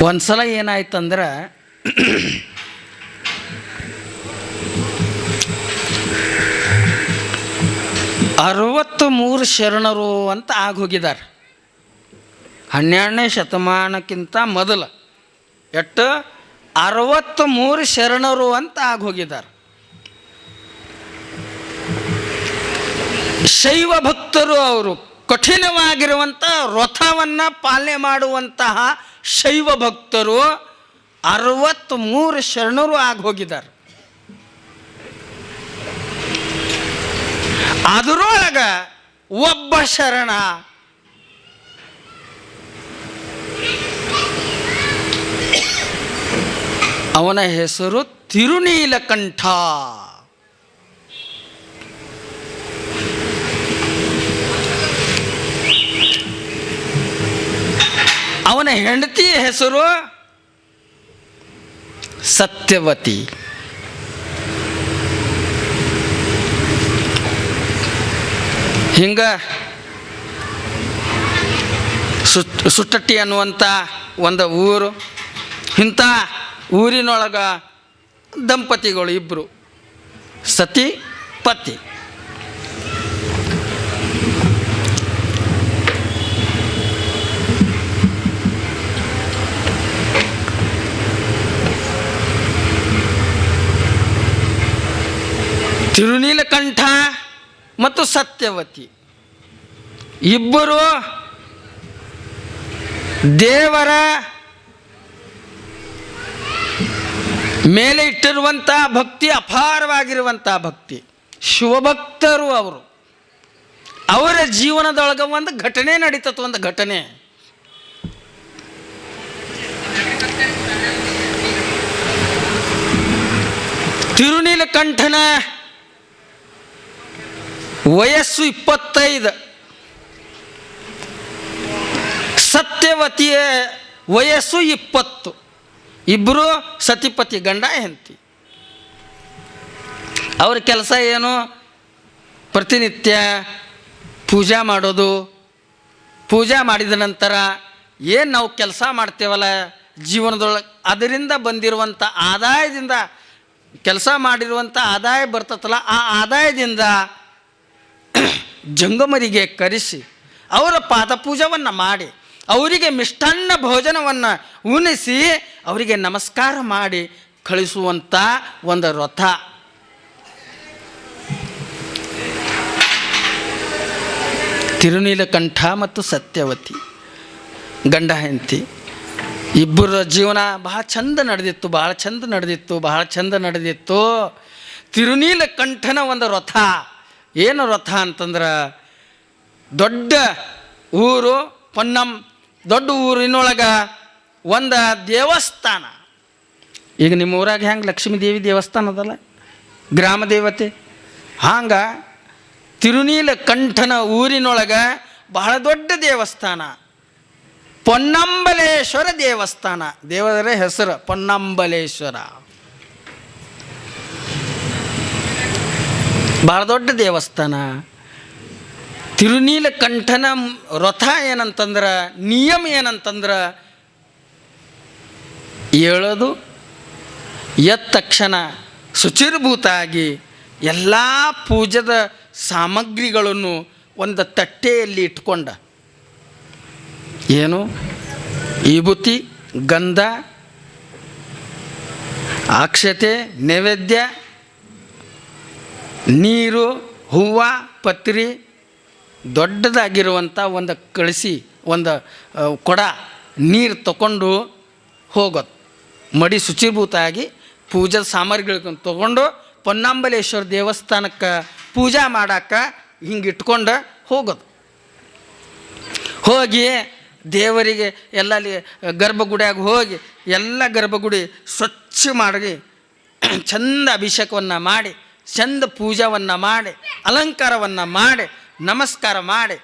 ಒಂದು ಸಲ ಏನಾಯ್ತಂದ್ರೆ ಅರವತ್ತ್ಮೂರು ಶರಣರು ಅಂತ ಆಗೋಗಿದ್ದಾರೆ. 12ನೇ ಶತಮಾನಕ್ಕಿಂತ ಮೊದಲು ಎಷ್ಟು 63 ಶರಣರು ಅಂತ ಆಗೋಗಿದ್ದಾರೆ. ಶೈವ ಭಕ್ತರು ಅವರು ಕಠಿಣವಾಗಿರುವಂಥ ವ್ರತವನ್ನು ಪಾಲನೆ ಮಾಡುವಂತಹ ಶೈವ ಭಕ್ತರು 63 ಶರಣರು ಆಗೋಗಿದ್ದಾರೆ. ಅದರೊಳಗೆ ಒಬ್ಬ ಶರಣ ಅವನ ಹೆಸರು ತಿರುನೀಲಕಂಠ. ಅವನ ಹೆಂಡತಿಯ ಹೆಸರು ಸತ್ಯವತಿ. ಹಿಂಗ ಸುಟ್ಟಟ್ಟಿ ಅನ್ನುವಂಥ ಒಂದು ಊರು. ಇಂಥ ಊರಿನೊಳಗೆ ದಂಪತಿಗಳು ಇಬ್ಬರು, ಸತಿ ಪತಿ. ತಿರುನೀಲಕಂಠ ಮತ್ತು ಸತ್ಯವತಿ ಇಬ್ಬರು ದೇವರ ಮೇಲೆ ಇಟ್ಟಿರುವಂಥ ಭಕ್ತಿ ಅಪಾರವಾಗಿರುವಂಥ ಭಕ್ತಿ, ಶಿವಭಕ್ತರು ಅವರು. ಅವರ ಜೀವನದೊಳಗೆ ಒಂದು ಘಟನೆ ನಡೀತತ್ತು. ಒಂದು ಘಟನೆ ತಿರುನೀಲಕಂಠನ ವಯಸ್ಸು 25, ಸತ್ಯವತಿಯ ವಯಸ್ಸು 20. ಇಬ್ಬರು ಸತಿಪತಿ, ಗಂಡ ಹೆಂಡತಿ. ಅವ್ರ ಕೆಲಸ ಏನು? ಪ್ರತಿನಿತ್ಯ ಪೂಜಾ ಮಾಡೋದು. ಪೂಜಾ ಮಾಡಿದ ನಂತರ ಏನು ನಾವು ಕೆಲಸ ಮಾಡ್ತೇವಲ್ಲ ಜೀವನದೊಳಗೆ, ಅದರಿಂದ ಬಂದಿರುವಂಥ ಆದಾಯದಿಂದ, ಕೆಲಸ ಮಾಡಿರುವಂಥ ಆದಾಯ ಬರ್ತತ್ತಲ್ಲ, ಆ ಆದಾಯದಿಂದ ಜಂಗಮರಿಗೆ ಕರೆಸಿ ಅವರ ಪಾದಪೂಜವನ್ನು ಮಾಡಿ ಅವರಿಗೆ ಮಿಷ್ಟಾನ್ನ ಭೋಜನವನ್ನು ಉಣಿಸಿ ಅವರಿಗೆ ನಮಸ್ಕಾರ ಮಾಡಿ ಕಳಿಸುವಂಥ ಒಂದು ವ್ರತ. ತಿರುನೀಲಕಂಠ ಮತ್ತು ಸತ್ಯವತಿ ಗಂಡ ಹೆಂಡತಿ ಇಬ್ಬರ ಜೀವನ ಬಹಳ ಚಂದ ನಡೆದಿತ್ತು, ಬಹಳ ಚಂದ ನಡೆದಿತ್ತು. ತಿರುನೀಲಕಂಠನ ಒಂದು ವ್ರತ ಏನು ವ್ರತ ಅಂತಂದ್ರೆ, ದೊಡ್ಡ ಊರು ಪೊನ್ನಂ, ದೊಡ್ಡ ಊರಿನೊಳಗೆ ಒಂದು ದೇವಸ್ಥಾನ. ಈಗ ನಿಮ್ಮ ಊರಾಗ ಹೆಂಗೆ ಲಕ್ಷ್ಮೀ ದೇವಿ ದೇವಸ್ಥಾನ ಅದಲ್ಲ, ಗ್ರಾಮ ದೇವತೆ, ಹಂಗೆ ತಿರುನೀಲಕಂಠನ ಊರಿನೊಳಗೆ ಬಹಳ ದೊಡ್ಡ ದೇವಸ್ಥಾನ, ಪೊನ್ನಂಬಲೇಶ್ವರ ದೇವಸ್ಥಾನ. ದೇವರ ಹೆಸರು ಪೊನ್ನಂಬಲೇಶ್ವರ. ಭಾಳ ದೊಡ್ಡ ದೇವಸ್ಥಾನ. ತಿರುನೀಲಕಂಠನ ವ್ರತ ಏನಂತಂದ್ರೆ, ನಿಯಮ ಏನಂತಂದ್ರೆ, ಏಳೋದು ಎದ್ದ ತಕ್ಷಣ ಶುಚಿರ್ಭೂತ ಆಗಿ ಎಲ್ಲ ಪೂಜದ ಸಾಮಗ್ರಿಗಳನ್ನು ಒಂದು ತಟ್ಟೆಯಲ್ಲಿ ಇಟ್ಕೊಂಡ, ಏನು ವಿಭೂತಿ, ಗಂಧ, ಅಕ್ಷತೆ, ನೈವೇದ್ಯ, ನೀರು, ಹೂವು, ಪತ್ರಿ, ದೊಡ್ಡದಾಗಿರುವಂಥ ಒಂದು ಕಳಸಿ, ಒಂದು ಕೊಡ ನೀರು ತಗೊಂಡು ಹೋಗೋದು. ಮಡಿ ಶುಚಿರ್ಭೂತ ಆಗಿ ಪೂಜಾ ಸಾಮಗ್ರಿಗಳನ್ನು ತಗೊಂಡು ಪೊನ್ನಂಬಲೇಶ್ವರ ದೇವಸ್ಥಾನಕ್ಕೆ ಪೂಜಾ ಮಾಡಕ್ಕೆ ಹಿಂಗೆ ಇಟ್ಕೊಂಡು ಹೋಗೋದು. ಹೋಗಿ ದೇವರಿಗೆ ಎಲ್ಲ ಗರ್ಭಗುಡಿಯಾಗ ಹೋಗಿ ಎಲ್ಲ ಗರ್ಭಗುಡಿ ಸ್ವಚ್ಛ ಮಾಡಿ ಚಂದ ಅಭಿಷೇಕವನ್ನು ಮಾಡಿ, ಚಂದ ಪೂಜಾವನ್ನು ಮಾಡಿ, ಅಲಂಕಾರವನ್ನು ಮಾಡಿ, ನಮಸ್ಕಾರ ಮಾಡಿ,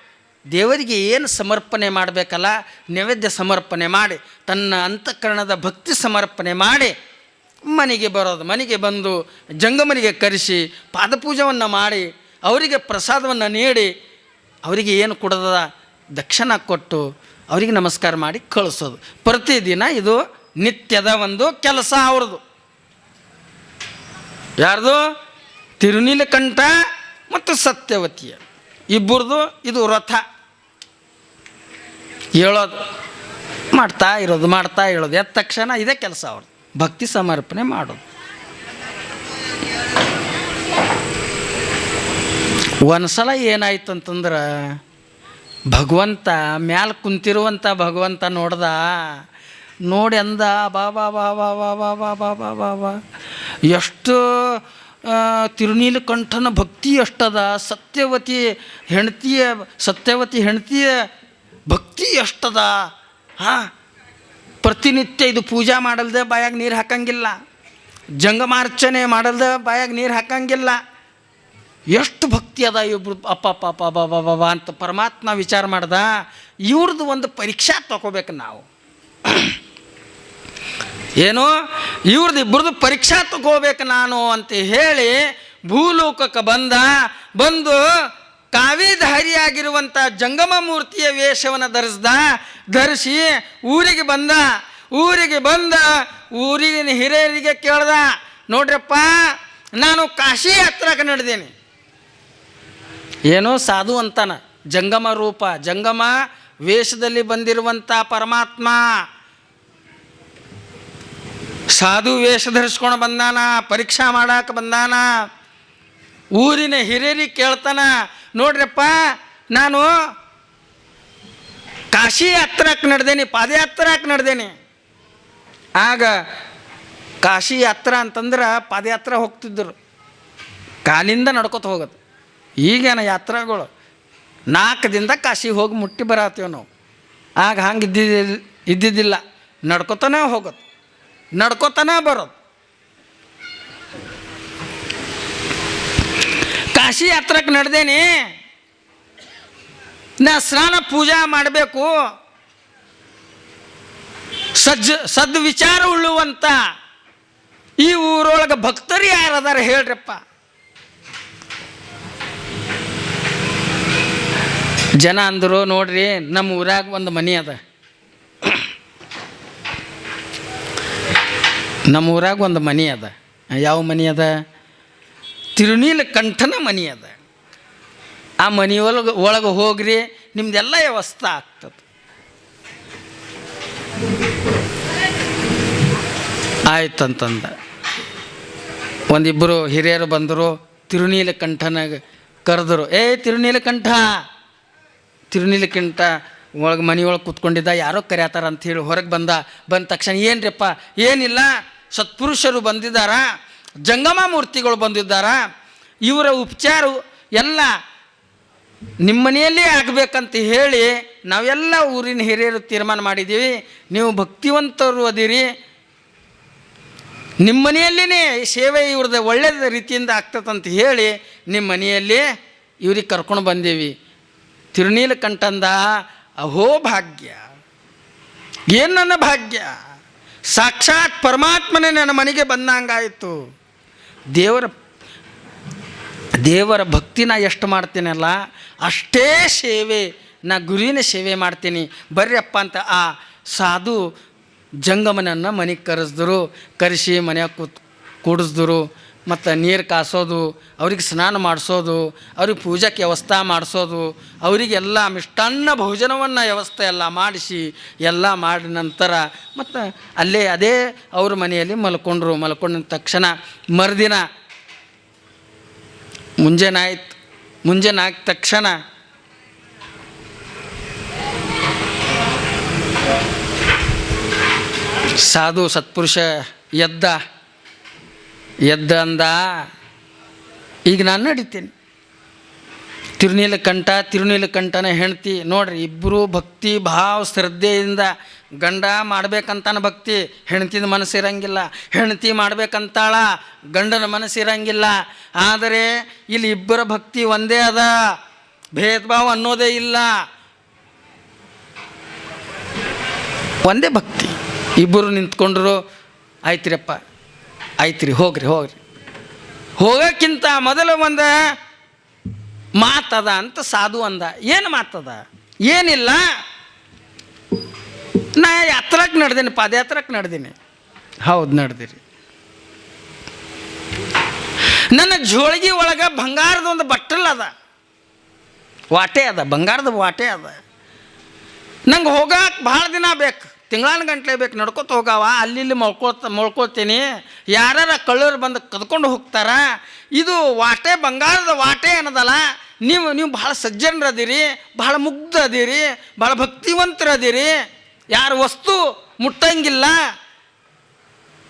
ದೇವರಿಗೆ ಏನು ಸಮರ್ಪಣೆ ಮಾಡಬೇಕಲ್ಲ ನೈವೇದ್ಯ ಸಮರ್ಪಣೆ ಮಾಡಿ, ತನ್ನ ಅಂತಃಕರಣದ ಭಕ್ತಿ ಸಮರ್ಪಣೆ ಮಾಡಿ ಮನೆಗೆ ಬರೋದು. ಮನೆಗೆ ಬಂದು ಜಂಗಮರಿಗೆ ಕರೆಸಿ ಪಾದಪೂಜವನ್ನು ಮಾಡಿ ಅವರಿಗೆ ಪ್ರಸಾದವನ್ನು ನೀಡಿ ಅವರಿಗೆ ಏನು ಕೊಡೋದ ದಕ್ಷಿಣ ಕೊಟ್ಟು ಅವ್ರಿಗೆ ನಮಸ್ಕಾರ ಮಾಡಿ ಕಳಿಸೋದು. ಪ್ರತಿದಿನ ಇದು ನಿತ್ಯದ ಒಂದು ಕೆಲಸ ಅವ್ರದ್ದು. ಯಾರ್ದು? ತಿರುನೀಲಕಂಠ ಮತ್ತು ಸತ್ಯವತಿಯ ಇಬ್ಬರದು ಇದು ವ್ರತ. ಹೇಳೋದು ಮಾಡ್ತಾ ಇರೋದು ಎದ್ದ ತಕ್ಷಣ ಇದೇ ಕೆಲಸ ಅವ್ರದ್ದು, ಭಕ್ತಿ ಸಮರ್ಪಣೆ ಮಾಡೋದು. ಒಂದ್ಸಲ ಏನಾಯ್ತು ಅಂತಂದ್ರೆ, ಭಗವಂತ ಮ್ಯಾಲ ಕುಂತಿರುವಂಥ ಭಗವಂತ ನೋಡಿ ಅಂದ, ಬಾ ಬಾ ಬಾ ಬಾ ಬಾ ಬಾ ಬಾ ಬಾ ಬಾ ಬಾ ಬಾ ಎಷ್ಟು ತಿರುನೀಲಕಂಠನ ಭಕ್ತಿ ಎಷ್ಟದ, ಸತ್ಯವತಿ ಹೆಂಡತಿಯ ಭಕ್ತಿ ಎಷ್ಟದ. ಪ್ರತಿನಿತ್ಯ ಇದು ಪೂಜಾ ಮಾಡಲ್ದೆ ಬಾಯಾಗ ನೀರು ಹಾಕಂಗಿಲ್ಲ, ಜಂಗಮಾರ್ಚನೆ ಮಾಡಲ್ದೆ ಬಾಯಾಗ ನೀರು ಹಾಕಂಗಿಲ್ಲ. ಎಷ್ಟು ಭಕ್ತಿ ಅದ ಇವ್ರು, ಅಪ್ಪ ಅಂತ ಪರಮಾತ್ಮ ವಿಚಾರ ಮಾಡ್ದ. ಇವ್ರದ್ದು ಒಂದು ಪರೀಕ್ಷಾ ತಗೋಬೇಕು ನಾವು. ಏನು? ಇವ್ರದ್ದು ಇಬ್ಬರದು ಪರೀಕ್ಷಾ ತಗೋಬೇಕು ನಾನು ಅಂತ ಹೇಳಿ ಭೂಲೋಕಕ್ಕೆ ಬಂದು ಕಾವಿಧಾರಿಯಾಗಿರುವಂಥ ಜಂಗಮ ಮೂರ್ತಿಯ ವೇಷವನ್ನು ಧರಿಸಿ ಊರಿಗೆ ಬಂದ ಊರಿನ ಹಿರಿಯರಿಗೆ ಕೇಳ್ದ, ನೋಡ್ರಪ್ಪ ನಾನು ಕಾಶಿ ಯಾತ್ರಕ್ಕೆ ನಡೆದೇನೆ. ಏನೋ ಸಾಧು ಅಂತಾನ, ಜಂಗಮ ರೂಪ, ಜಂಗಮ ವೇಷದಲ್ಲಿ ಬಂದಿರುವಂಥ ಪರಮಾತ್ಮ ಸಾಧು ವೇಷ ಧರಿಸ್ಕೊಂಡು ಬಂದಾನ, ಪರೀಕ್ಷಾ ಮಾಡಕ್ಕೆ ಬಂದಾನ. ಊರಿನ ಹಿರಿಯರಿಗೆ ಕೇಳ್ತಾನ, ನೋಡ್ರಪ್ಪ ನಾನು ಕಾಶಿ ಯಾತ್ರಕ್ಕೆ ನಡೆದೇನೆ, ಪಾದಯಾತ್ರಕ್ಕೆ ನಡೆದೇನೆ. ಆಗ ಕಾಶಿ ಯಾತ್ರ ಅಂತಂದ್ರೆ ಪಾದಯಾತ್ರೆ ಹೋಗ್ತಿದ್ದರು, ಕಾಲಿಂದ ನಡ್ಕೊತ ಹೋಗೋದು. ಈಗೇನ ಯಾತ್ರೆಗಳು 4 ದಿನದ ಕಾಶಿ ಹೋಗಿ ಮುಟ್ಟಿ ಬರತ್ತೀವಿ ನಾವು. ಆಗ ಹಂಗೆ ಇದ್ದಿದ್ದಿಲ್ಲ, ನಡ್ಕೊತಾನೆ ಹೋಗೋದು, ನಡ್ಕೊತಾನೆ ಬರೋದು. ಕಾಶಿ ಯಾತ್ರಕ್ಕೆ ನಡೆದೇನೆ, ನಾ ಸ್ನಾನ ಪೂಜಾ ಮಾಡಬೇಕು, ಸದ್ವಿಚಾರ ಉಳ್ಳುವಂಥ ಈ ಊರೊಳಗೆ ಭಕ್ತರು ಯಾರದಾರ ಹೇಳ್ರಪ್ಪ. ಜನ ಅಂದರು, ನೋಡ್ರಿ ನಮ್ಮ ಊರಾಗ ಒಂದು ಮನೆ ಅದ, ಯಾವ ಮನೆ ಅದ? ತಿರುನೀಲಕಂಠನ ಮನೆ ಅದ. ಆ ಮನೆಯೊಳಗೆ ಹೋಗ್ರಿ, ನಿಮ್ದೆಲ್ಲ ವ್ಯವಸ್ಥೆ ಆಗ್ತದೆ. ಆಯ್ತಂತಂದ. ಒಂದಿಬ್ಬರು ಹಿರಿಯರು ಬಂದರು, ತಿರುನೀಲಕಂಠನಾಗ ಕರೆದರು. ತಿರುನೀಲಕಂಠ ಮನೆಯೊಳಗೆ ಕೂತ್ಕೊಂಡಿದ್ದ, ಯಾರೋ ಕರ್ಯಾತಾರ ಅಂಥೇಳಿ ಹೊರಗೆ ಬಂದ ತಕ್ಷಣ, ಏನ್ರಿಪ್ಪ? ಏನಿಲ್ಲ, ಸತ್ಪುರುಷರು ಬಂದಿದ್ದಾರ, ಜಂಗಮ ಮೂರ್ತಿಗಳು ಬಂದಿದ್ದಾರ, ಇವರ ಉಪಚಾರ ಎಲ್ಲ ನಿಮ್ಮ ಮನೆಯಲ್ಲೇ ಆಗಬೇಕಂತ ಹೇಳಿ ನಾವೆಲ್ಲ ಊರಿನ ಹಿರಿಯರು ತೀರ್ಮಾನ ಮಾಡಿದ್ದೀವಿ. ನೀವು ಭಕ್ತಿವಂತರು ಅದಿರಿ, ನಿಮ್ಮ ಮನೆಯಲ್ಲೇ ಸೇವೆ ಇವ್ರದ್ದು ಒಳ್ಳೆಯ ರೀತಿಯಿಂದ ಆಗ್ತದಂತ ಹೇಳಿ ನಿಮ್ಮ ಮನೆಯಲ್ಲಿ ಇವ್ರಿಗೆ ಕರ್ಕೊಂಡು ಬಂದೀವಿ. ತಿರುನೀಲಕಂಠಂದ, ಅಹೋ ಭಾಗ್ಯ, ಏನು ನನ್ನ ಭಾಗ್ಯ, ಸಾಕ್ಷಾತ್ ಪರಮಾತ್ಮನೇ ನನ್ನ ಮನೆಗೆ ಬಂದಂಗಾಯಿತು. ದೇವರ ಭಕ್ತಿನ ಎಷ್ಟು ಮಾಡ್ತೀನಲ್ಲ ಅಷ್ಟೇ ಸೇವೆ, ನಾ ಗುರುವಿನ ಸೇವೆ ಮಾಡ್ತೀನಿ, ಬರ್ರಪ್ಪ ಅಂತ ಆ ಸಾಧು ಜಂಗಮನನ್ನು ಮನೆಗೆ ಕರೆಸಿ ಮನೆಯಾಗ ಕೂಡಿಸಿದ್ರು. ಮತ್ತು ನೀರು ಕಾಸೋದು, ಅವ್ರಿಗೆ ಸ್ನಾನ ಮಾಡಿಸೋದು, ಅವ್ರಿಗೆ ಪೂಜಾಕ್ಕೆ ವ್ಯವಸ್ಥೆ ಮಾಡಿಸೋದು, ಅವರಿಗೆಲ್ಲ ಮಿಷ್ಟಾನ್ನ ಭೋಜನವನ್ನು ವ್ಯವಸ್ಥೆ ಎಲ್ಲ ಮಾಡಿಸಿ ಎಲ್ಲ ಮಾಡಿದ ನಂತರ ಮತ್ತು ಅದೇ ಅವ್ರ ಮನೆಯಲ್ಲಿ ಮಲ್ಕೊಂಡ ತಕ್ಷಣ ಮರುದಿನ ಮುಂಜಾನೆ ಆದ ತಕ್ಷಣ ಸಾಧು ಸತ್ಪುರುಷ ಎದ್ದ ಅಂದ, ಈಗ ನಾನು ನಡಿತೀನಿ. ತಿರುನೀಲಕಂಠನ ಹೆಂಡತಿ ನೋಡ್ರಿ, ಇಬ್ಬರು ಭಕ್ತಿ ಭಾವ ಶ್ರದ್ಧೆಯಿಂದ ಗಂಡ ಮಾಡ್ಬೇಕಂತಾನ ಭಕ್ತಿ, ಹೆಂಡತಿದ ಮನಸ್ಸಿರಂಗಿಲ್ಲ, ಹೆಂಡತಿ ಮಾಡ್ಬೇಕಂತಾಳ, ಗಂಡನ ಮನಸ್ಸಿರಂಗಿಲ್ಲ. ಆದರೆ ಇಲ್ಲಿ ಇಬ್ಬರ ಭಕ್ತಿ ಒಂದೇ ಅದ, ಭೇದ ಭಾವ ಅನ್ನೋದೇ ಇಲ್ಲ, ಒಂದೇ ಭಕ್ತಿ. ಇಬ್ಬರು ನಿಂತ್ಕೊಂಡ್ರು, ಆಯ್ತಿರಪ್ಪ, ಆಯ್ತು ಹೋಗ್ರಿ. ಹೋಗೋಕ್ಕಿಂತ ಮೊದಲು ಒಂದು ಮಾತದ ಅಂತ ಸಾಧು ಅಂದ. ಏನು ಮಾತದ? ಏನಿಲ್ಲ, ಯಾತ್ರಕ್ಕೆ ನಡೆದೀನಿ, ಪಾದಯಾತ್ರಕ್ಕೆ ನಡೆದೀನಿ. ಹೌದು, ನಡೆದಿರಿ. ನನ್ನ ಜೋಳಿಗೆ ಒಳಗೆ ಬಂಗಾರದ ಒಂದು ಬಟ್ಟಲ್ ಅದ, ವಾಟೆ ಅದ, ಬಂಗಾರದ ವಾಟೆ ಅದ. ನಂಗೆ ಹೋಗಕ್ಕೆ ಭಾಳ ದಿನ ಬೇಕು, ತಿಂಗಳಾನ ಗಂಟ್ಲೆ ಬೇಕು, ನಡ್ಕೊತ ಹೋಗಾವ. ಅಲ್ಲಿ ಮಳ್ಕೊಳ್ತೀನಿ. ಯಾರ ಕಳ್ಳರು ಬಂದು ಕದ್ಕೊಂಡು ಹೋಗ್ತಾರ. ಇದು ವಾಟೆ, ಬಂಗಾರದ ವಾಟೆ ಅನ್ನೋದಲ್ಲ. ನೀವು ಭಾಳ ಸಜ್ಜನರದಿರಿ, ಭಾಳ ಮುಗ್ಧ ಅದೀರಿ, ಭಾಳ ಭಕ್ತಿವಂತರದಿರಿ, ಯಾರು ವಸ್ತು ಮುಟ್ಟಂಗಿಲ್ಲ.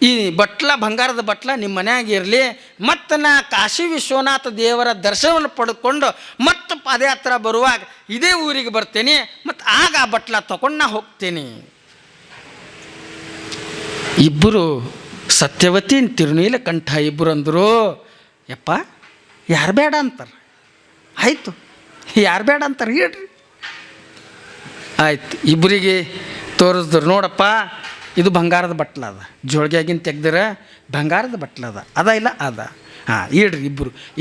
ಈ ಬಟ್ಲ, ಬಂಗಾರದ ಬಟ್ಲ ನಿಮ್ಮ ಮನ್ಯಾಗ ಇರಲಿ. ಮತ್ತು ನಾ ಕಾಶಿ ವಿಶ್ವನಾಥ ದೇವರ ದರ್ಶನವನ್ನು ಪಡ್ಕೊಂಡು ಮತ್ತು ಪಾದಯಾತ್ರೆ ಬರುವಾಗ ಇದೇ ಊರಿಗೆ ಬರ್ತೀನಿ. ಮತ್ತು ಆಗ ಆ ಬಟ್ಲ ತಗೊಂಡು ನಾ ಹೋಗ್ತೀನಿ. ಇಬ್ಬರು ಸತ್ಯವತಿ ತಿರುನೀಲಕಂಠ ಇಬ್ಬರು ಅಂದರು, ಯಪ್ಪ ಯಾರು ಬೇಡ ಅಂತಾರೆ. ಆಯಿತು, ಯಾರು ಬೇಡ ಅಂತಾರೆ ಹೇಳ್ರಿ. ಆಯ್ತು, ಇಬ್ಬರಿಗೆ ತೋರಿಸಿದ್ರು. ನೋಡಪ್ಪ, ಇದು ಬಂಗಾರದ ಬಟ್ಲ ಅದ, ಜೋಳಿಗೆಯಾಗಿನ ತೆಗ್ದ್ರೆ ಬಂಗಾರದ ಬಟ್ಲ ಅದ ಇಲ್ಲ ಅದ. ಹಾಂ, ಇಡ್ರಿ.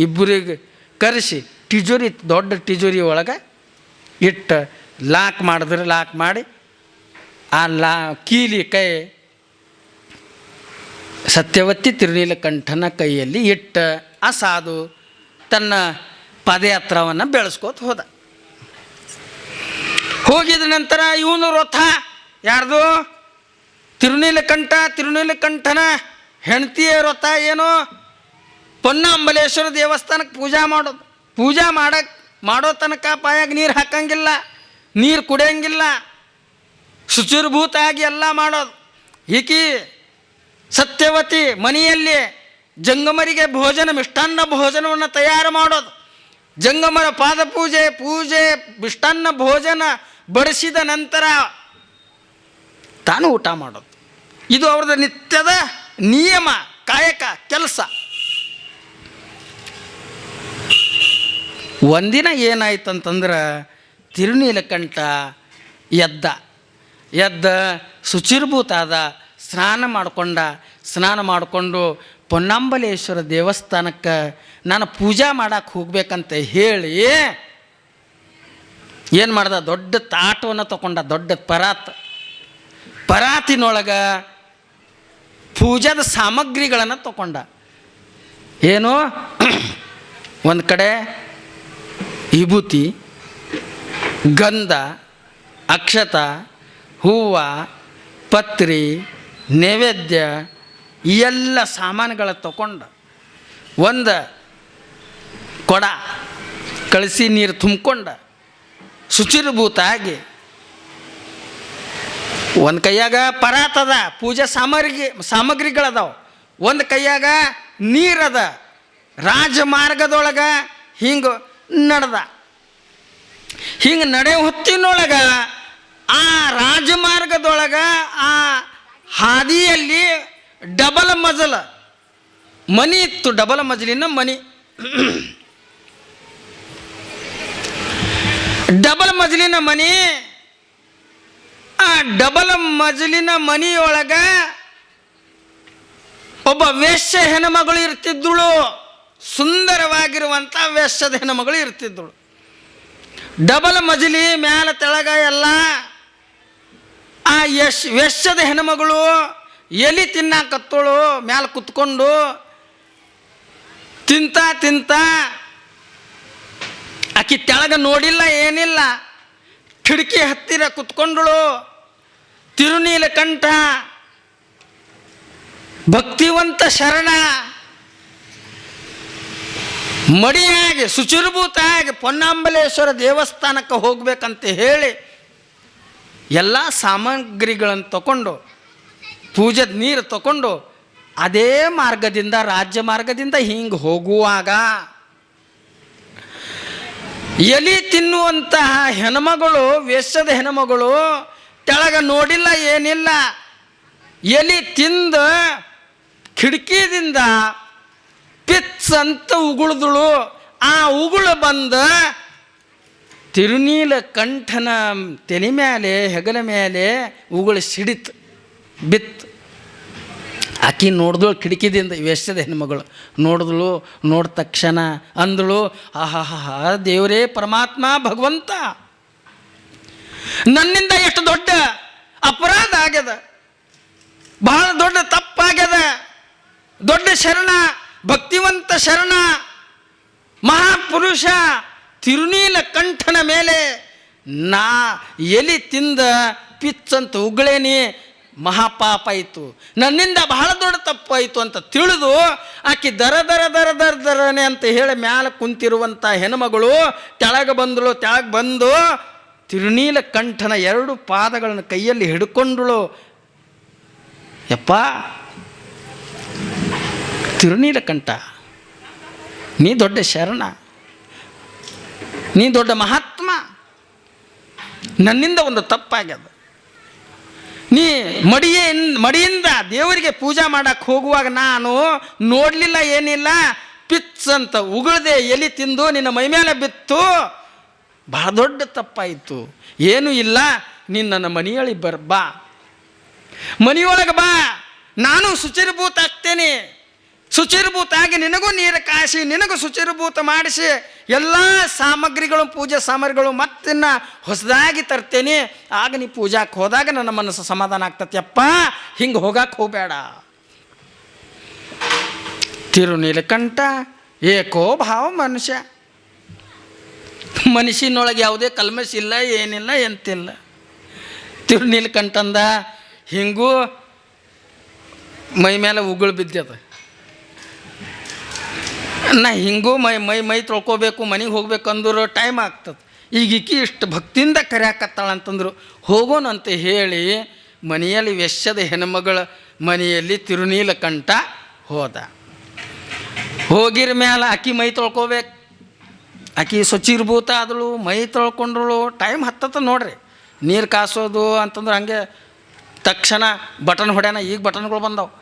ಇಬ್ಬರಿಗೆ ಕರೆಸಿ ಟಿಜೋರಿ, ದೊಡ್ಡ ಟಿಜೋರಿ ಒಳಗೆ ಇಟ್ಟು ಲಾಕ್ ಮಾಡಿದ್ರೆ ಲಾಕ್ ಮಾಡಿ ಆ ಕೀಲಿ ಕೈ ಸತ್ಯವತಿ ತಿರುನೀಲಕಂಠನ ಕೈಯಲ್ಲಿ ಇಟ್ಟು ಆ ಸಾಧು ತನ್ನ ಪಾದಯಾತ್ರವನ್ನು ಬೆಳೆಸ್ಕೋತ ಹೋದ. ಹೋಗಿದ ನಂತರ ಇವನು ರಥ ಯಾರ್ದು? ತಿರುನೀಲಕಂಠನ ಹೆಂಡತಿಯ ರಥ ಏನು? ಪೊನ್ನಂಬಲೇಶ್ವರ ದೇವಸ್ಥಾನಕ್ಕೆ ಪೂಜಾ ಮಾಡೋದು. ಪೂಜಾ ಮಾಡೋ ತನಕ ಪಾಯಾಗ ನೀರು ಹಾಕಂಗಿಲ್ಲ, ನೀರು ಕುಡಿಯಂಗಿಲ್ಲ, ಶುಚಿರ್ಭೂತ ಆಗಿ ಎಲ್ಲ ಮಾಡೋದು. ಈಕಿ ಸತ್ಯವತಿ ಮನೆಯಲ್ಲಿ ಜಂಗಮರಿಗೆ ಮಿಷ್ಟಾನ್ನ ಭೋಜನವನ್ನು ತಯಾರು ಮಾಡೋದು. ಜಂಗಮರ ಪಾದ ಪೂಜೆ ಮಿಷ್ಟಾನ್ನ ಭೋಜನ ಬಡಿಸಿದ ನಂತರ ತಾನು ಊಟ ಮಾಡೋದು. ಇದು ಅವ್ರದ್ದು ನಿತ್ಯದ ನಿಯಮ, ಕಾಯಕ ಕೆಲಸ. ಒಂದಿನ ಏನಾಯ್ತಂತಂದ್ರೆ ತಿರುನೀಲಕಂಠ ಎದ್ದ ಶುಚಿರ್ಭೂತ ಆದ, ಸ್ನಾನ ಮಾಡಿಕೊಂಡು ಪೊನ್ನಂಬಲೇಶ್ವರ ದೇವಸ್ಥಾನಕ್ಕೆ ನಾನು ಪೂಜಾ ಮಾಡಕ್ಕೆ ಹೋಗ್ಬೇಕಂತ ಹೇಳಿ ಏನು ಮಾಡ್ದ? ದೊಡ್ಡ ತಾಟವನ್ನು ತಗೊಂಡ, ದೊಡ್ಡ ಪರಾತಿನೊಳಗೆ ಪೂಜಾದ ಸಾಮಗ್ರಿಗಳನ್ನು ತಗೊಂಡ. ಏನು? ಒಂದು ಕಡೆ ವಿಭೂತಿ, ಗಂಧ, ಅಕ್ಷತ, ಹೂವು, ಪತ್ರಿ, ನೈವೇದ್ಯ ಈ ಎಲ್ಲ ಸಾಮಾನುಗಳ ತಗೊಂಡು ಒಂದು ಕೊಡ ಕಳಿಸಿ ನೀರು ತುಂಬಿಕೊಂಡ ಶುಚಿರ್ಭೂತ ಆಗಿ, ಒಂದು ಕೈಯಾಗ ಪರಾತದ ಪೂಜೆ ಸಾಮಗ್ರಿಗಳದಾವ, ಒಂದು ಕೈಯಾಗ ನೀರದ. ರಾಜಮಾರ್ಗದೊಳಗೆ ಹಿಂಗೆ ನಡೆದ. ಹಿಂಗೆ ನಡೆ ಹೊತ್ತಿನೊಳಗೆ ಆ ರಾಜಮಾರ್ಗದೊಳಗೆ ಆ ಹಾದಿಯಲ್ಲಿ ಡಬಲ್ ಮನಿ ಇತ್ತು. ಡಬಲ್ ಮಜಲಿನ ಮನಿ. ಡಬಲ್ ಮಜಲಿನ ಮನಿ. ಆ ಡಬಲ್ ಮಜಲಿನ ಮನಿಯೊಳಗೆ ಒಬ್ಬ ವೇಶ್ಯ ಹೆಣ್ಮಗಳು ಇರ್ತಿದ್ದಳು. ಸುಂದರವಾಗಿರುವಂಥ ವೇಶ್ಯದ ಹೆಣ್ಮಗಳು ಇರ್ತಿದ್ದಳು. ಡಬಲ್ ಮಜಲಿ ಮ್ಯಾಲ ತೆಳಗ ಎಲ್ಲ. ಆ ವೇಶ್ಯದ ಹೆಣ್ಮಗಳು ಎಲಿ ತಿನ್ನಾಕತ್ತೋಳು ಮ್ಯಾಲ ಕುತ್ಕೊಂಡು. ತಿಂತ ಆಕಿ ತೆಳಗ ನೋಡಿಲ್ಲ, ಏನಿಲ್ಲ, ಕಿಟಕಿ ಹತ್ತಿರ ಕುತ್ಕೊಂಡಳು. ತಿರುನೀಲಕಂಠ ಭಕ್ತಿವಂತ ಶರಣ ಮಡಿಯಾಗಿ ಶುಚಿರ್ಭೂತ ಆಗಿ ಪೊನ್ನಂಬಲೇಶ್ವರ ದೇವಸ್ಥಾನಕ್ಕೆ ಹೋಗ್ಬೇಕಂತ ಹೇಳಿ ಎಲ್ಲ ಸಾಮಗ್ರಿಗಳನ್ನು ತಗೊಂಡು, ಪೂಜೆದ ನೀರು ತಗೊಂಡು ಅದೇ ಮಾರ್ಗದಿಂದ, ರಾಜ್ಯ ಮಾರ್ಗದಿಂದ ಹಿಂಗೆ ಹೋಗುವಾಗ ಎಲಿ ತಿನ್ನುವಂತಹ ಹೆಣ್ಮಗಳು, ವೇಶ್ಯದ ಹೆಣ್ಮಗಳು ತೆಳಗ ನೋಡಿಲ್ಲ, ಏನಿಲ್ಲ, ಎಲಿ ತಿಂದು ಕಿಟಕಿದಿಂದ ಪಿಚ್ ಅಂತ ಉಗುಳಿದಳು. ಆ ಉಗುಳು ಬಂದು ತಿರುನೀಲಕಂಠನ ತೆನೆ ಮೇಲೆ, ಹೆಗಲ ಮೇಲೆ ಉಗುಳು ಸಿಡಿತು, ಬಿತ್ತು. ಆಕಿ ನೋಡಿದಳು ಕಿಟಕಿದಿಂದ, ವೇಶ್ಯದ ಹೆಣ್ಮಗಳು ನೋಡಿದಳು. ನೋಡಿದ ತಕ್ಷಣ ಅಂದಳು, ಆಹಾ ದೇವರೇ, ಪರಮಾತ್ಮ, ಭಗವಂತ, ನನ್ನಿಂದ ಎಷ್ಟು ದೊಡ್ಡ ಅಪರಾಧ ಆಗ್ಯದ, ಬಹಳ ದೊಡ್ಡ ತಪ್ಪಾಗ್ಯದ. ದೊಡ್ಡ ಶರಣ, ಭಕ್ತಿವಂತ ಶರಣ, ಮಹಾಪುರುಷ ತಿರುನೀಲ ಕಂಠನ ಮೇಲೆ ನಾ ಎಲಿ ತಿಂದ ಪಿಚ್ಚಂತ ಉಗಳೇನಿ, ಮಹಾಪಾಪ ಆಯಿತು, ನನ್ನಿಂದ ಬಹಳ ದೊಡ್ಡ ತಪ್ಪು ಆಯಿತು ಅಂತ ತಿಳಿದು ಆಕೆ ದರನೆ ಅಂತ ಹೇಳಿ ಮ್ಯಾಲೆ ಕುಂತಿರುವಂಥ ಹೆಣ್ಮಗಳು ತೆಳಗೆ ಬಂದು ತಿರುನೀಲ ಕಂಠನ 2 ಪಾದಗಳನ್ನು ಕೈಯಲ್ಲಿ ಹಿಡ್ಕೊಂಡಳು. ಯಪ್ಪ ತಿರುನೀಲಕಂಠ, ನೀ ದೊಡ್ಡ ಶರಣ, ನೀ ದೊಡ್ಡ ಮಹಾತ್ಮ, ನನ್ನಿಂದ ಒಂದು ತಪ್ಪಾಗ್ಯದ. ನೀ ಮಡಿಯಿಂದ ದೇವರಿಗೆ ಪೂಜೆ ಮಾಡಕ್ಕೆ ಹೋಗುವಾಗ ನಾನು ನೋಡಲಿಲ್ಲ, ಏನಿಲ್ಲ, ಪಿಚ್ ಅಂತ ಉಗುಳದೆ ಎಲಿ ತಿಂದು ನಿನ್ನ ಮೈ ಮೇಲೆ ಬಿತ್ತು, ಬಹಳ ದೊಡ್ಡ ತಪ್ಪಾಯಿತು. ಏನೂ ಇಲ್ಲ, ನೀನು ನನ್ನ ಮನೆಯೊಳಗೆ ಬಾ, ಮನೆಯೊಳಗೆ ಬಾ, ನಾನು ಶುಚಿರ್ಭೂತ ಆಗ್ತೇನೆ. ಶುಚಿರ್ಭೂತ ಆಗಿ ನಿನಗೂ ನೀರು ಕಾಯಿಸಿ, ನಿನಗೂ ಶುಚಿರ್ಭೂತ ಮಾಡಿಸಿ, ಎಲ್ಲ ಸಾಮಗ್ರಿಗಳು, ಪೂಜೆ ಸಾಮಗ್ರಿಗಳು ಮತ್ತಿನ್ನ ಹೊಸದಾಗಿ ತರ್ತೇನೆ. ಆಗ ನೀ ಪೂಜಾಕ್ಕೆ ಹೋದಾಗ ನನ್ನ ಮನಸ್ಸು ಸಮಾಧಾನ ಆಗ್ತೈತಿಯಪ್ಪ, ಹಿಂಗೆ ಹೋಗಕ್ಕೆ ಹೋಗಬೇಡ. ತಿರುನೀಲಕಂಠ ಏಕೋ ಭಾವ ಮನುಷ್ಯ, ಮನುಷ್ಯನೊಳಗೆ ಯಾವುದೇ ಕಲ್ಮಶ ಇಲ್ಲ, ಏನಿಲ್ಲ, ಎಂತಿಲ್ಲ. ತಿರುನೀಲಕಂಠಂದ ಹಿಂಗೂ ಮೈ ಮೇಲೆ ಉಗುಳು ಬಿದ್ದದ. ನಾ ಹಿಂಗೂ ಮೈ ತೊಳ್ಕೊಬೇಕು, ಮನೆಗೆ ಹೋಗ್ಬೇಕಂದ್ರೆ ಟೈಮ್ ಆಗ್ತದೆ. ಈಗ ಈಕಿ ಇಷ್ಟು ಭಕ್ತಿಯಿಂದ ಕರೆಯಾಕತ್ತಾಳಂತಂದ್ರು ಹೋಗೋಣಂತ ಹೇಳಿ ಮನೆಯಲ್ಲಿ ವೆಶ್ಯದ ಹೆಣ್ಮಗಳ ಮನೆಯಲ್ಲಿ ತಿರುನೀಲಕಂಠ ಹೋದ. ಹೋಗಿರ ಮ್ಯಾಲ ಆಕಿ ಮೈ ತೊಳ್ಕೊಬೇಕು, ಆಕಿ ಶುಚಿರ್ಭೂತ ಆದಳು, ಮೈ ತೊಳ್ಕೊಂಡ್ರು. ಟೈಮ್ ಹತ್ತತ್ತ ನೋಡ್ರಿ, ನೀರು ಕಾಸೋದು ಅಂತಂದ್ರೆ ಹಂಗೆ ತಕ್ಷಣ ಬಟನ್ ಹೊಡ್ಯಾನ. ಈಗ ಬಟನ್ಗಳು ಬಂದಾವೆ,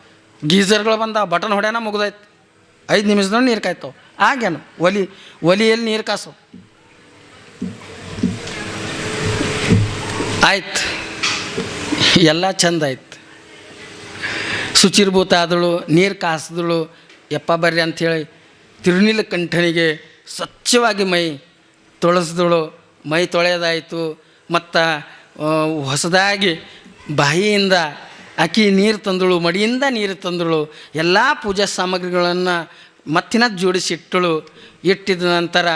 ಗೀಝರ್ಗಳು ಬಂದಾವೆ, ಬಟನ್ ಹೊಡ್ಯಾನ ಮುಗ್ದಾಯ್ತು, 5 ನಿಮಿಷದೊಳಗೆ ನೀರು ಕಾಯ್ತಾವೆ. ಆಗ್ಯಾನು ಒಲಿಯಲ್ಲಿ ನೀರು ಕಾಸು ಆಯ್ತು, ಎಲ್ಲ ಚಂದ ಆಯ್ತು. ಶುಚಿರ್ಭೂತ ಆದಳು, ನೀರು ಕಾಸಿದಳು. ಯಪ್ಪ ಬರ್ರಿ ಅಂಥೇಳಿ ತಿರುನೀಲಕಂಠನಿಗೆ ಸ್ವಚ್ಛವಾಗಿ ಮೈ ತೊಳೆಸಿದಳು. ಮೈ ತೊಳೆಯೋದಾಯಿತು. ಮತ್ತು ಹೊಸದಾಗಿ ಬಾಯಿಯಿಂದ ಆಕಿ ನೀರು ತಂದಳು, ಮಡಿಯಿಂದ ನೀರು ತಂದಳು. ಎಲ್ಲ ಪೂಜಾ ಸಾಮಗ್ರಿಗಳನ್ನು ಮತ್ತಿನ ಜೋಡಿಸಿಟ್ಟಳು. ಇಟ್ಟಿದ ನಂತರ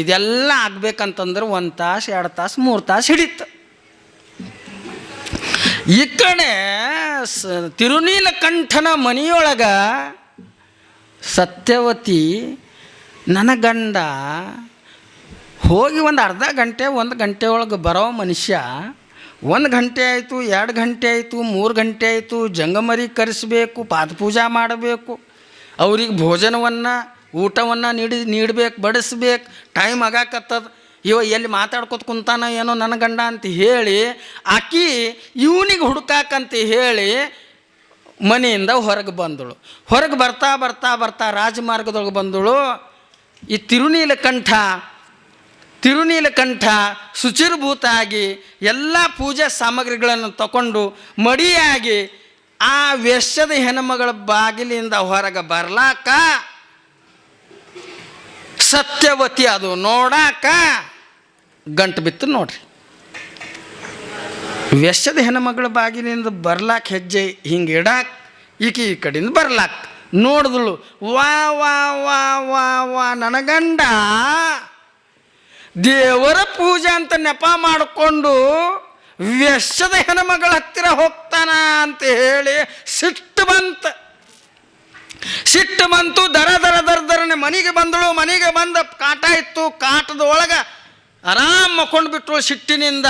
ಇದೆಲ್ಲ ಆಗ್ಬೇಕಂತಂದ್ರೆ 1 ತಾಸು 2 ತಾಸು 3 ತಾಸು ಹಿಡಿತು. ಈ ಕಡೆ ತಿರುನೀಲಕಂಠನ ಮನೆಯೊಳಗೆ ಸತ್ಯವತಿ, ನನ್ನ ಗಂಡ ಹೋಗಿ ಒಂದು ಅರ್ಧ ಗಂಟೆ 1 ಗಂಟೆ ಒಳಗೆ ಬರೋ ಮನುಷ್ಯ 1 ಗಂಟೆ ಆಯಿತು, 2 ಗಂಟೆ ಆಯಿತು, 3 ಗಂಟೆ ಆಯಿತು. ಜಂಗಮರಿ ಕರೆಸಬೇಕು, ಪಾದಪೂಜಾ ಮಾಡಬೇಕು, ಅವ್ರಿಗೆ ಭೋಜನವನ್ನು ಊಟವನ್ನು ನೀಡಬೇಕು, ಬಡಿಸ್ಬೇಕು. ಟೈಮ್ ಆಗಾಕತ್ತದ. ಎಲ್ಲಿ ಮಾತಾಡ್ಕೊತ ಕುಂತಾನ ಏನೋ ನನ್ನ ಗಂಡ ಅಂತ ಹೇಳಿ ಆಕಿ ಇವನಿಗೆ ಹುಡುಕಾಕಂತ ಹೇಳಿ ಮನೆಯಿಂದ ಹೊರಗೆ ಬಂದಳು. ಹೊರಗೆ ಬರ್ತಾ ರಾಜಮಾರ್ಗದೊಳಗೆ ಬಂದಳು. ಈ ತಿರುನೀಲಕಂಠ ಶುಚಿರ್ಭೂತ ಆಗಿ ಎಲ್ಲ ಪೂಜಾ ಸಾಮಗ್ರಿಗಳನ್ನು ತಗೊಂಡು ಮಡಿಯಾಗಿ ಆ ವೆಶ್ಯದ ಹೆಣ್ಮಗಳ ಬಾಗಿಲಿಂದ ಹೊರಗೆ ಬರ್ಲಾಕ ಸತ್ಯವತಿ ಅದು ನೋಡಾಕ ಗಂಟು ಬಿತ್ತು ನೋಡ್ರಿ. ವೆಶ್ಯದ ಹೆಣ್ಮಗಳ ಬಾಗಿಲಿಂದ ಬರ್ಲಾಕ ಹೆಜ್ಜೆ ಹಿಂಗೆ ಇಡಾಕ್, ಈಕಿ ಈ ಕಡೆಯಿಂದ ಬರ್ಲಾಕ ನೋಡಿದಳು. ವಾ ವಾ ವಾ ವಾ ವಾ ನನ್ನ ಗಂಡ ದೇವರ ಪೂಜೆ ಅಂತ ನೆಪ ಮಾಡಿಕೊಂಡು ವೆಶ್ಯದ ಹೆಣ್ಮಗಳ ಹತ್ತಿರ ಹೋಗ್ತಾನ ಅಂತ ಹೇಳಿ ಸಿಟ್ಟು ಬಂತು. ದರನೆ ಮನೆಗೆ ಬಂದಳು. ಮನೆಗೆ ಬಂದ ಕಾಟ ಇತ್ತು. ಕಾಟದ ಒಳಗೆ ಆರಾಮ್ ಮಕ್ಕೊಂಡು ಬಿಟ್ಟರು ಸಿಟ್ಟಿನಿಂದ.